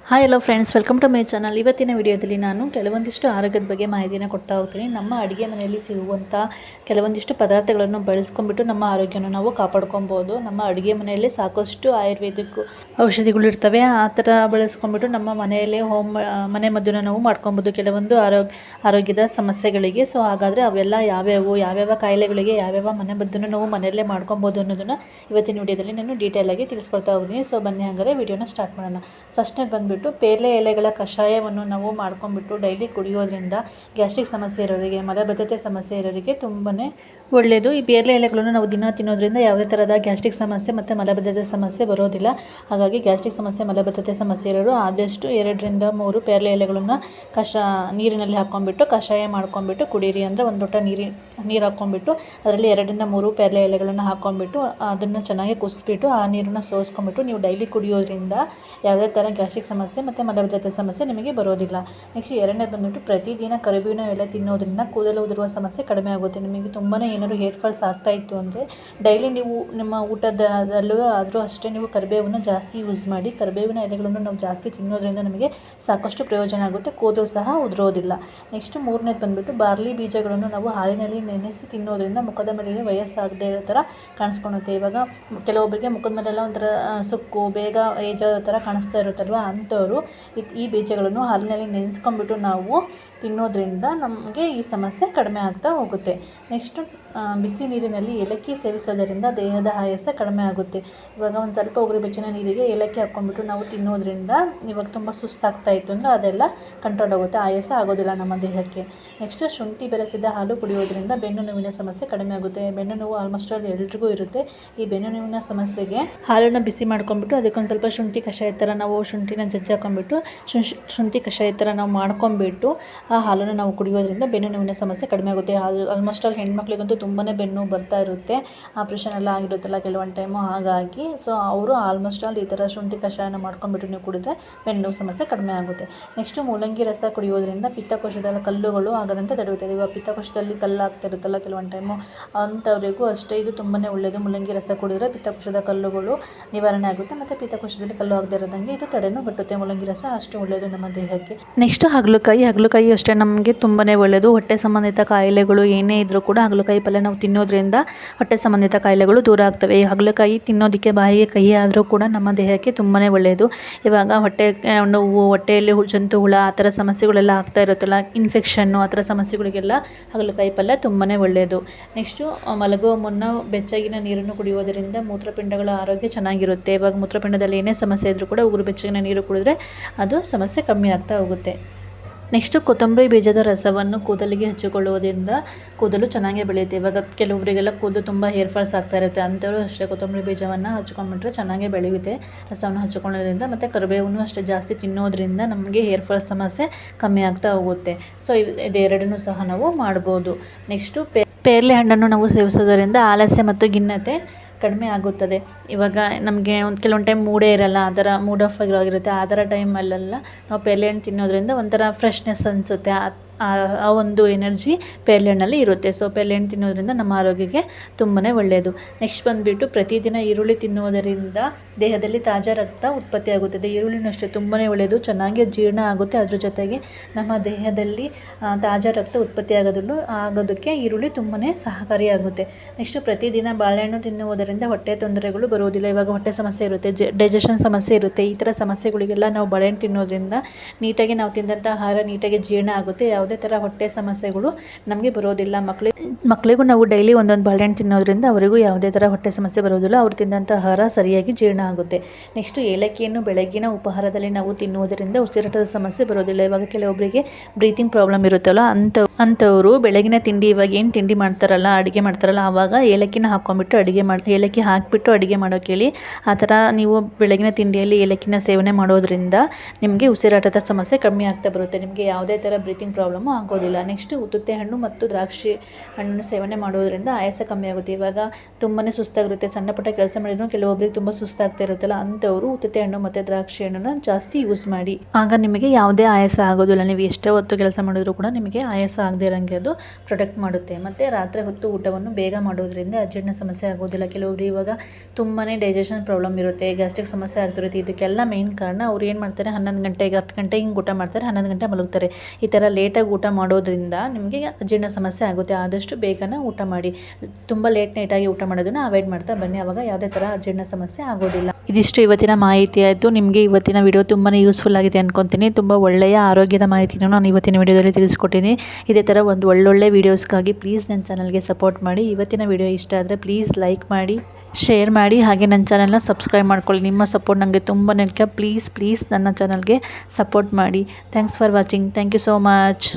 Hi hello friends, welcome to my channel. ಇವತ್ತಿನ ವಿಡಿಯೋದಲ್ಲಿ ನಾನು ಕೆಲವೊಂದಿಷ್ಟು ಆರೋಗ್ಯದ ಬಗ್ಗೆ ಮಾಹಿತಿನ ಕೊಡ್ತಾ ಹೋಗ್ತೀನಿ. ನಮ್ಮ ಅಡುಗೆ ಮನೆಯಲ್ಲಿ ಸಿಗುವಂಥ ಕೆಲವೊಂದಿಷ್ಟು ಪದಾರ್ಥಗಳನ್ನು ಬಳಸ್ಕೊಂಡ್ಬಿಟ್ಟು ನಮ್ಮ ಆರೋಗ್ಯನ ನಾವು ಕಾಪಾಡ್ಕೊಬೋದು. ನಮ್ಮ ಅಡುಗೆ ಮನೆಯಲ್ಲಿ ಸಾಕಷ್ಟು ಆಯುರ್ವೇದಿಕ್ ಔಷಧಿಗಳು ಇರ್ತವೆ. ಆ ಥರ ಬಳಸ್ಕೊಂಡ್ಬಿಟ್ಟು ನಮ್ಮ ಮನೆಯಲ್ಲೇ ಮನೆ ಮದ್ದನ್ನು ನಾವು ಮಾಡ್ಕೊಬೋದು ಕೆಲವೊಂದು ಆರೋಗ್ಯದ ಸಮಸ್ಯೆಗಳಿಗೆ. ಸೊ ಹಾಗಾದರೆ ಅವೆಲ್ಲ ಯಾವ್ಯಾವ ಕಾಯಿಲೆಗಳಿಗೆ ಯಾವ್ಯಾವ ಮನೆ ಮದ್ದನ್ನು ನಾವು ಮನೆಯಲ್ಲೇ ಮಾಡ್ಕೊಬೋದು ಅನ್ನೋದನ್ನು ಇವತ್ತಿನ ವಿಡಿಯೋದಲ್ಲಿ ನಾನು ಡೀಟೇಲಾಗಿ ತಿಳಿಸ್ಕೊಡ್ತಾ ಹೋಗ್ತೀನಿ. ಸೊ ಬನ್ನಿ ಹಾಗಾದರೆ ವಿಡಿಯೋನ ಸ್ಟಾರ್ಟ್ ಮಾಡೋಣ. ಫಸ್ಟ್ನೇದು ಬಂದುಬಿಟ್ಟು ಪೇರಲೆ ಎಲೆಗಳ ಕಷಾಯವನ್ನು ನಾವು ಮಾಡ್ಕೊಂಡ್ಬಿಟ್ಟು ಡೈಲಿ ಕುಡಿಯೋದ್ರಿಂದ ಗ್ಯಾಸ್ಟ್ರಿಕ್ ಸಮಸ್ಯೆ ಇರೋರಿಗೆ, ಮಲಬದ್ಧತೆ ಸಮಸ್ಯೆ ಇರೋರಿಗೆ ತುಂಬಾ ಒಳ್ಳೆಯದು. ಈ ಪೇರಲೆ ಎಲೆಗಳನ್ನು ನಾವು ದಿನ ತಿನ್ನೋದ್ರಿಂದ ಯಾವುದೇ ಥರದ ಗ್ಯಾಸ್ಟ್ರಿಕ್ ಸಮಸ್ಯೆ ಮತ್ತು ಮಲಬದ್ಧತೆ ಸಮಸ್ಯೆ ಬರೋದಿಲ್ಲ. ಹಾಗಾಗಿ ಗ್ಯಾಸ್ಟ್ರಿಕ್ ಸಮಸ್ಯೆ, ಮಲಬದ್ಧತೆ ಸಮಸ್ಯೆ ಇರೋರು ಆದಷ್ಟು 2ರಿಂದ 3 ಪೇರಲೆ ಎಲೆಗಳನ್ನು ನೀರಿನಲ್ಲಿ ಹಾಕ್ಕೊಂಡ್ಬಿಟ್ಟು ಕಷಾಯ ಮಾಡ್ಕೊಂಡ್ಬಿಟ್ಟು ಕುಡೀರಿ. ಅಂದರೆ ಒಂದು ಲೋಟ ನೀರು ಹಾಕ್ಕೊಂಡ್ಬಿಟ್ಟು ಅದರಲ್ಲಿ 2ರಿಂದ 3 ಪೇರಲೆ ಎಲೆಗಳನ್ನು ಹಾಕ್ಕೊಂಡ್ಬಿಟ್ಟು ಅದನ್ನು ಚೆನ್ನಾಗಿ ಕುದಿಸ್ಬಿಟ್ಟು ಆ ನೀರನ್ನು ಸೋಸ್ಕೊಂಡ್ಬಿಟ್ಟು ನೀವು ಡೈಲಿ ಕುಡಿಯೋದ್ರಿಂದ ಯಾವುದೇ ಥರ ಗ್ಯಾಸ್ಟ್ರಿಕ್ ಸಮಸ್ಯೆ ಮತ್ತು ಮಲಬದ್ಧತೆ ಸಮಸ್ಯೆ ನಿಮಗೆ ಬರೋದಿಲ್ಲ. ನೆಕ್ಸ್ಟ್ 2ನೇದು ಬಂದುಬಿಟ್ಟು ಪ್ರತಿದಿನ ಕರಿಬೇವಿನ ಎಲೆ ತಿನ್ನೋದ್ರಿಂದ ಕೂದಲು ಉದುರುವ ಸಮಸ್ಯೆ ಕಡಿಮೆ ಆಗುತ್ತೆ. ನಿಮಗೆ ತುಂಬಾ ಏನಾದ್ರು ಹೇರ್ ಫಾಲ್ಸ್ ಆಗ್ತಾ ಇತ್ತು ಅಂದರೆ ಡೈಲಿ ನೀವು ನಿಮ್ಮ ಊಟದಲ್ಲೂ ಆದರೂ ಅಷ್ಟೇ ನೀವು ಕರಿಬೇವನ್ನು ಜಾಸ್ತಿ ಯೂಸ್ ಮಾಡಿ. ಕರಿಬೇವಿನ ಎಲೆಗಳನ್ನು ನಾವು ಜಾಸ್ತಿ ತಿನ್ನೋದ್ರಿಂದ ನಮಗೆ ಸಾಕಷ್ಟು ಪ್ರಯೋಜನ ಆಗುತ್ತೆ, ಕೂದಲು ಸಹ ಉದುರೋದಿಲ್ಲ. ನೆಕ್ಸ್ಟ್ 3ನೇದು ಬಂದುಬಿಟ್ಟು ಬಾರ್ಲಿ ಬೀಜಗಳನ್ನು ನಾವು ಹಾಲಿನಲ್ಲಿ ನೆನೆಸಿ ತಿನ್ನೋದ್ರಿಂದ ಮುಖದ ಮೇಲೆ ವಯಸ್ಸಾಗದೇ ಇರೋ ಥರ ಕಾಣಿಸ್ಕೊಳುತ್ತೆ. ಇವಾಗ ಕೆಲವೊಬ್ಬರಿಗೆ ಮುಖದ ಮೇಲೆಲ್ಲ ಒಂಥರ ಸುಕ್ಕು, ಬೇಗ ಏಜ್ ಆಗೋ ಥರ ಕಾಣಿಸ್ತಾ ಇರುತ್ತಲ್ವ, ಅಂಥವರು ಈ ಬೀಜಗಳನ್ನು ಹಾಲಿನಲ್ಲಿ ನೆನೆಸ್ಕೊಂಡ್ಬಿಟ್ಟು ನಾವು ತಿನ್ನೋದ್ರಿಂದ ನಮಗೆ ಈ ಸಮಸ್ಯೆ ಕಡಿಮೆ ಆಗ್ತಾ ಹೋಗುತ್ತೆ. ನೆಕ್ಸ್ಟು ಬಿಸಿ ನೀರಿನಲ್ಲಿ ಏಲಕ್ಕಿ ಸೇವಿಸೋದರಿಂದ ದೇಹದ ಆಯಾಸ ಕಡಿಮೆ ಆಗುತ್ತೆ. ಇವಾಗ ಒಂದು ಸ್ವಲ್ಪ ಉಗುರು ಬೆಚ್ಚನೆ ನೀರಿಗೆ ಏಲಕ್ಕಿ ಹಾಕ್ಕೊಂಡ್ಬಿಟ್ಟು ನಾವು ತಿನ್ನೋದ್ರಿಂದ ಇವಾಗ ತುಂಬ ಸುಸ್ತಾಗ್ತಾ ಇತ್ತು ಅಂದರೆ ಅದೆಲ್ಲ ಕಂಟ್ರೋಲ್ ಆಗುತ್ತೆ, ಆಯಾಸ ಆಗೋದಿಲ್ಲ ನಮ್ಮ ದೇಹಕ್ಕೆ. ನೆಕ್ಸ್ಟು ಶುಂಠಿ ಬೆರೆಸಿದ ಹಾಲು ಕುಡಿಯೋದ್ರಿಂದ ಬೆನ್ನು ನೋವಿನ ಸಮಸ್ಯೆ ಕಡಿಮೆ ಆಗುತ್ತೆ. ಬೆನ್ನು ನೋವು ಆಲ್ಮೋಸ್ಟ್ ಆಲ್ ಎಲ್ರಿಗೂ ಇರುತ್ತೆ. ಈ ಬೆನ್ನು ನೋವಿನ ಸಮಸ್ಯೆಗೆ ಹಾಲನ್ನು ಬಿಸಿ ಮಾಡ್ಕೊಂಡ್ಬಿಟ್ಟು ಅದಕ್ಕೊಂದು ಸ್ವಲ್ಪ ಶುಂಠಿ ಕಷಾಯ ಥರ ನಾವು ಶುಂಠಿನ ಜಜ್ಜಿ ಹಾಕೊಂಡ್ಬಿಟ್ಟು ಶುಂಠಿ ಕಷಾಯ ಥರ ನಾವು ಮಾಡ್ಕೊಂಡ್ಬಿಟ್ಟು ಆ ಹಾಲನ್ನು ನಾವು ಕುಡಿಯೋದ್ರಿಂದ ಬೆನ್ನು ನೋವಿನ ಸಮಸ್ಯೆ ಕಡಿಮೆ ಆಗುತ್ತೆ. ಆಲ್ಮೋಸ್ಟ್ ಆಲ್ ಹೆಣ್ಮಕ್ಳಿಗಂತೂ ತುಂಬಾ ಬೆನ್ನು ಬರ್ತಾ ಇರುತ್ತೆ, ಆಪ್ರೇಷನ್ ಎಲ್ಲ ಆಗಿರುತ್ತಲ್ಲ ಕೆಲವೊಂದು ಟೈಮು. ಹಾಗಾಗಿ ಸೊ ಅವರು ಆಲ್ಮೋಸ್ಟ್ ಆಲ್ ಈ ಥರ ಶುಂಠಿ ಕಷಾಯನ ಮಾಡ್ಕೊಂಡ್ಬಿಟ್ಟು ನೀವು ಕುಡಿದ್ರೆ ಬೆನ್ನು ನೋವು ಸಮಸ್ಯೆ ಕಡಿಮೆ ಆಗುತ್ತೆ. ನೆಕ್ಸ್ಟು ಮೂಲಂಗಿ ರಸ ಕುಡಿಯೋದ್ರಿಂದ ಪಿತ್ತಕೋಶದ ಕಲ್ಲುಗಳು ಆಗದಂತೆ ತಡೆಯುತ್ತದೆ. ಇವಾಗ ಪಿತ್ತಕೋಶದಲ್ಲಿ ಕಲ್ಲು ಆಗ್ತಾ ಇರುತ್ತಲ್ಲ ಕೆಲವೊಂದು ಟೈಮು, ಅಂಥವರಿಗೂ ಅಷ್ಟೇ ಇದು ತುಂಬಾ ಒಳ್ಳೆಯದು. ಮೂಲಂಗಿ ರಸ ಕುಡಿದ್ರೆ ಪಿತ್ತಕೋಶದ ಕಲ್ಲುಗಳು ನಿವಾರಣೆ ಆಗುತ್ತೆ ಮತ್ತು ಪಿತ್ತಕೋಶದಲ್ಲಿ ಕಲ್ಲು ಆಗದೆ ಇರೋದಂಗೆ ಇದು ತಡೆನೂ ಬಟ್ಟುತ್ತೆ. ಮೂಲಂಗಿ ರಸ ಅಷ್ಟು ಒಳ್ಳೆಯದು ನಮ್ಮ ದೇಹಕ್ಕೆ. ನೆಕ್ಸ್ಟು ಹಾಗಲಕಾಯಿ ಅಷ್ಟೇ ನಮಗೆ ತುಂಬಾ ಒಳ್ಳೆಯದು. ಹೊಟ್ಟೆ ಸಂಬಂಧಿತ ಕಾಯಿಲೆಗಳು ಏನೇ ಇದ್ದರೂ ಕೂಡ ಹಾಗಲಕಾಯಿ ಪಲ್ಯ ನಾವು ತಿನ್ನೋದ್ರಿಂದ ಹೊಟ್ಟೆ ಸಂಬಂಧಿತ ಕಾಯಿಲೆಗಳು ದೂರ ಆಗ್ತವೆ. ಈ ಹಾಗಲಕಾಯಿ ತಿನ್ನೋದಕ್ಕೆ ಬಾಯಿಗೆ ಕಹಿ ಆದರೂ ಕೂಡ ನಮ್ಮ ದೇಹಕ್ಕೆ ತುಂಬಾ ಒಳ್ಳೆಯದು. ಇವಾಗ ಹೊಟ್ಟೆ ನೋವು, ಹೊಟ್ಟೆಯಲ್ಲಿ ಜಂತು ಹುಳ ಆ ಥರ ಸಮಸ್ಯೆಗಳೆಲ್ಲ ಆಗ್ತಾ ಇರುತ್ತಲ್ಲ, ಇನ್ಫೆಕ್ಷನ್ನು ಆ ಥರ ಸಮಸ್ಯೆಗಳಿಗೆಲ್ಲ ಹಾಗಲಕಾಯಿ ಪಲ್ಯ ತುಂಬಾ ಒಳ್ಳೆಯದು. ನೆಕ್ಸ್ಟು ಮಲಗುವ ಮುನ್ನ ಬೆಚ್ಚಗಿನ ನೀರನ್ನು ಕುಡಿಯೋದರಿಂದ ಮೂತ್ರಪಿಂಡಗಳ ಆರೋಗ್ಯ ಚೆನ್ನಾಗಿರುತ್ತೆ. ಇವಾಗ ಮೂತ್ರಪಿಂಡದಲ್ಲಿ ಏನೇ ಸಮಸ್ಯೆ ಇದ್ದರೂ ಕೂಡ ಉಗುರು ಬೆಚ್ಚಗಿನ ನೀರು ಕುಡಿದ್ರೆ ಅದು ಸಮಸ್ಯೆ ಕಮ್ಮಿ ಆಗ್ತಾ ಹೋಗುತ್ತೆ. ನೆಕ್ಸ್ಟು ಕೊತ್ತಂಬರಿ ಬೀಜದ ರಸವನ್ನು ಕೂದಲಿಗೆ ಹಚ್ಚಿಕೊಳ್ಳುವುದರಿಂದ ಕೂದಲು ಚೆನ್ನಾಗಿ ಬೆಳೆಯುತ್ತೆ. ಇವಾಗ ಕೆಲವೊಬ್ಬರಿಗೆಲ್ಲ ಕೂದಲು ತುಂಬ ಹೇರ್ ಫಾಲ್ಸ್ ಆಗ್ತಾ ಇರುತ್ತೆ, ಅಂಥವರು ಅಷ್ಟೇ ಕೊತ್ತಂಬರಿ ಬೀಜವನ್ನು ಹಚ್ಕೊಂಡ್ಬಿಟ್ರೆ ಚೆನ್ನಾಗಿ ಬೆಳೆಯುತ್ತೆ ರಸವನ್ನು ಹಚ್ಕೊಳ್ಳೋದ್ರಿಂದ. ಮತ್ತು ಕರಿಬೇವನ್ನು ಅಷ್ಟೇ ಜಾಸ್ತಿ ತಿನ್ನೋದ್ರಿಂದ ನಮಗೆ ಹೇರ್ ಫಾಲ್ಸ್ ಸಮಸ್ಯೆ ಕಮ್ಮಿ ಆಗ್ತಾ ಹೋಗುತ್ತೆ. ಸೊ ಇದೆರಡನ್ನೂ ಸಹ ನಾವು ಮಾಡ್ಬೋದು. ನೆಕ್ಸ್ಟು ಪೇರಲೆ ಹಣ್ಣನ್ನು ನಾವು ಸೇವಿಸೋದರಿಂದ ಆಲಸ್ಯ ಮತ್ತು ಖಿನ್ನತೆ ಕಡಿಮೆ ಆಗುತ್ತದೆ. ಇವಾಗ ನಮಗೆ ಕೆಲವೊಂದು ಟೈಮ್ ಮೂಡೇ ಇರಲ್ಲ, ಆ ಥರ ಮೂಡ್ ಆಫ್ ಆಗಿರುತ್ತೆ. ಆ ಥರ ಟೈಮಲ್ಲೆಲ್ಲ ನಾವು ಪೇರಲೆ ಹಣ್ಣು ತಿನ್ನೋದ್ರಿಂದ ಒಂಥರ ಫ್ರೆಶ್ನೆಸ್ ಅನಿಸುತ್ತೆ. ಆ ಒಂದು ಎನರ್ಜಿ ಪೇರಲೆ ಹಣ್ಣಲ್ಲಿ ಇರುತ್ತೆ. ಸೊ ಪೇರಲೆ ಹಣ್ಣು ತಿನ್ನೋದ್ರಿಂದ ನಮ್ಮ ಆರೋಗ್ಯಕ್ಕೆ ತುಂಬಾ ಒಳ್ಳೆಯದು. ನೆಕ್ಸ್ಟ್ ಬಂದುಬಿಟ್ಟು ಪ್ರತಿದಿನ ಈರುಳ್ಳಿ ತಿನ್ನುವುದರಿಂದ ದೇಹದಲ್ಲಿ ತಾಜಾ ರಕ್ತ ಉತ್ಪತ್ತಿಯಾಗುತ್ತದೆ. ಈರುಳ್ಳಿನೂ ಅಷ್ಟೇ ತುಂಬಾ ಒಳ್ಳೆಯದು, ಚೆನ್ನಾಗಿ ಜೀರ್ಣ ಆಗುತ್ತೆ. ಅದ್ರ ಜೊತೆಗೆ ನಮ್ಮ ದೇಹದಲ್ಲಿ ತಾಜಾ ರಕ್ತ ಆಗೋದಕ್ಕೆ ಈರುಳ್ಳಿ ತುಂಬಾ ಸಹಕಾರಿಯಾಗುತ್ತೆ. ನೆಕ್ಸ್ಟು ಪ್ರತಿದಿನ ಬಾಳೆಹಣ್ಣು ತಿನ್ನುವುದರಿಂದ ಹೊಟ್ಟೆ ತೊಂದರೆಗಳು ಬರುವುದಿಲ್ಲ. ಇವಾಗ ಹೊಟ್ಟೆ ಸಮಸ್ಯೆ ಇರುತ್ತೆ, ಡೈಜೆಷನ್ ಸಮಸ್ಯೆ ಇರುತ್ತೆ. ಈ ಥರ ಸಮಸ್ಯೆಗಳಿಗೆಲ್ಲ ನಾವು ಬಾಳೆಹಣ್ಣು ತಿನ್ನೋದ್ರಿಂದ ನೀಟಾಗಿ ನಾವು ತಿಂದಂಥ ಆಹಾರ ನೀಟಾಗಿ ಜೀರ್ಣ ಆಗುತ್ತೆ. ಯಾವುದೇ ಥರ ಹೊಟ್ಟೆ ಸಮಸ್ಯೆಗಳು ನಮಗೆ ಬರೋದಿಲ್ಲ. ಮಕ್ಕಳಿಗೂ ನಾವು ಡೈಲಿ ಒಂದೊಂದು ಬಾಳೆಹಣ್ಣು ತಿನ್ನೋದ್ರಿಂದ ಅವರಿಗೂ ಯಾವುದೇ ಥರ ಹೊಟ್ಟೆ ಸಮಸ್ಯೆ ಬರೋದಿಲ್ಲ. ಅವ್ರು ತಿಂದಂಥ ಆಹಾರ ಸರಿಯಾಗಿ ಜೀರ್ಣ ಆಗುತ್ತೆ. ನೆಕ್ಸ್ಟು ಏಲಕ್ಕಿಯನ್ನು ಬೆಳಗಿನ ಉಪಹಾರದಲ್ಲಿ ನಾವು ತಿನ್ನುವುದರಿಂದ ಉಸಿರಾಟದ ಸಮಸ್ಯೆ ಬರೋದಿಲ್ಲ. ಇವಾಗ ಕೆಲವೊಬ್ಬರಿಗೆ ಬ್ರೀತಿಂಗ್ ಪ್ರಾಬ್ಲಮ್ ಇರುತ್ತಲ್ಲ, ಅಂಥವರು ಬೆಳಗಿನ ತಿಂಡಿ, ಇವಾಗ ಏನು ತಿಂಡಿ ಮಾಡ್ತಾರಲ್ಲ, ಅಡುಗೆ ಮಾಡ್ತಾರಲ್ಲ, ಆವಾಗ ಏಲಕ್ಕಿನ ಹಾಕ್ಕೊಂಡ್ಬಿಟ್ಟು ಏಲಕ್ಕಿ ಹಾಕಿಬಿಟ್ಟು ಅಡುಗೆ ಮಾಡೋಕೆ ಹೇಳಿ. ಆ ಥರ ನೀವು ಬೆಳಗಿನ ತಿಂಡಿಯಲ್ಲಿ ಏಲಕ್ಕಿನ ಸೇವನೆ ಮಾಡೋದ್ರಿಂದ ನಿಮಗೆ ಉಸಿರಾಟದ ಸಮಸ್ಯೆ ಕಮ್ಮಿ ಆಗ್ತಾ ಬರುತ್ತೆ. ನಿಮಗೆ ಯಾವುದೇ ಥರ ಬ್ರೀತಿಂಗ್ ಪ್ರಾಬ್ಲಮ್ಮು ಆಗೋದಿಲ್ಲ. ನೆಕ್ಸ್ಟು ಉತ್ತುತ್ತೆ ಹಣ್ಣು ಮತ್ತು ದ್ರಾಕ್ಷಿ ಹಣ್ಣು ಸೇವನೆ ಮಾಡೋದ್ರಿಂದ ಆಯಾಸ ಕಮ್ಮಿ ಆಗುತ್ತೆ. ಇವಾಗ ತುಂಬಾ ಸುಸ್ತಾಗಿರುತ್ತೆ, ಸಣ್ಣ ಪುಟ್ಟ ಕೆಲಸ ಮಾಡಿದ್ರು ಕೆಲವೊಬ್ಬರಿಗೆ ತುಂಬ ಸುಸ್ತಾಗ್ತಾ ಇರುತ್ತಲ್ಲ, ಅಂಥವರು ಉತ್ತುತ್ತೆ ಹಣ್ಣು ಮತ್ತು ದ್ರಾಕ್ಷಿ ಹಣ್ಣನ್ನು ಜಾಸ್ತಿ ಯೂಸ್ ಮಾಡಿ. ಆಗ ನಿಮಗೆ ಯಾವುದೇ ಆಯಾಸ ಆಗೋದಿಲ್ಲ. ನೀವು ಎಷ್ಟೇ ಹೊತ್ತು ಕೆಲಸ ಮಾಡಿದ್ರು ಕೂಡ ನಿಮಗೆ ಆಯಾಸ ಆಗದೇ ಇರೋಂಗೆ ಅದು ಪ್ರೊಟೆಕ್ಟ್ ಮಾಡುತ್ತೆ. ಮತ್ತು ರಾತ್ರಿ ಹೊತ್ತು ಊಟವನ್ನು ಬೇಗ ಮಾಡೋದ್ರಿಂದ ಅಜೀರ್ಣ ಸಮಸ್ಯೆ ಆಗೋದಿಲ್ಲ. ಕೆಲವರು ಇವಾಗ ತುಂಬಾ ಡೈಜೆಷನ್ ಪ್ರಾಬ್ಲಮ್ ಇರುತ್ತೆ, ಗ್ಯಾಸ್ಟ್ರಿಕ್ ಸಮಸ್ಯೆ ಆಗ್ತಿರುತ್ತೆ. ಇದಕ್ಕೆಲ್ಲ ಮೇಯ್ನ್ ಕಾರಣ ಅವ್ರು ಏನು ಮಾಡ್ತಾರೆ, 11 ಗಂಟೆಗೆ 10 ಗಂಟೆಗೆ ಹಿಂಗೆ ಊಟ ಮಾಡ್ತಾರೆ, 11 ಗಂಟೆ ಮಲಗ್ತಾರೆ. ಈ ಥರ ಲೇಟಾಗಿ ಊಟ ಮಾಡೋದ್ರಿಂದ ನಿಮಗೆ ಅಜೀರ್ಣ ಸಮಸ್ಯೆ ಆಗುತ್ತೆ. ಆದಷ್ಟು ಬೇಗನೆ ಊಟ ಮಾಡಿ. ತುಂಬ ನೈಟಾಗಿ ಊಟ ಮಾಡೋದನ್ನು ಅವಾಯ್ಡ್ ಮಾಡ್ತಾ ಬನ್ನಿ, ಆವಾಗ ಯಾವುದೇ ಥರ ಅಜೀರ್ಣ ಸಮಸ್ಯೆ ಆಗೋದಿಲ್ಲ. ಇದಿಷ್ಟು ಇವತ್ತಿನ ಮಾಹಿತಿ ಆಯಿತು. ನಿಮಗೆ ಇವತ್ತಿನ ವಿಡಿಯೋ ತುಂಬಾ ಯೂಸ್ಫುಲ್ ಆಗಿದೆ ಅಂದ್ಕೊತೀನಿ. ತುಂಬ ಒಳ್ಳೆಯ ಆರೋಗ್ಯದ ಮಾಹಿತಿಯನ್ನು ನಾನು ಇವತ್ತಿನ ವಿಡಿಯೋದಲ್ಲಿ ತಿಳಿಸ್ಕೊಟ್ಟಿನಿ. ಇದೇ ಥರ ಒಂದು ಒಳ್ಳೊಳ್ಳೆ ವೀಡಿಯೋಸ್ಗಾಗಿ ಪ್ಲೀಸ್ ನನ್ನ ಚಾನಲ್ಗೆ ಸಪೋರ್ಟ್ ಮಾಡಿ. ಇವತ್ತಿನ ವಿಡಿಯೋ ಇಷ್ಟ ಆದರೆ ಪ್ಲೀಸ್ ಲೈಕ್ ಮಾಡಿ, ಶೇರ್ ಮಾಡಿ, ಹಾಗೆ ನನ್ನ ಚಾನಲ್ನ ಸಬ್ಸ್ಕ್ರೈಬ್ ಮಾಡ್ಕೊಳ್ಳಿ. ನಿಮ್ಮ ಸಪೋರ್ಟ್ ನನಗೆ ತುಂಬ ಮುಖ್ಯ. ಪ್ಲೀಸ್ ನನ್ನ ಚಾನಲ್ಗೆ ಸಪೋರ್ಟ್ ಮಾಡಿ. Thanks for watching. Thank you so much.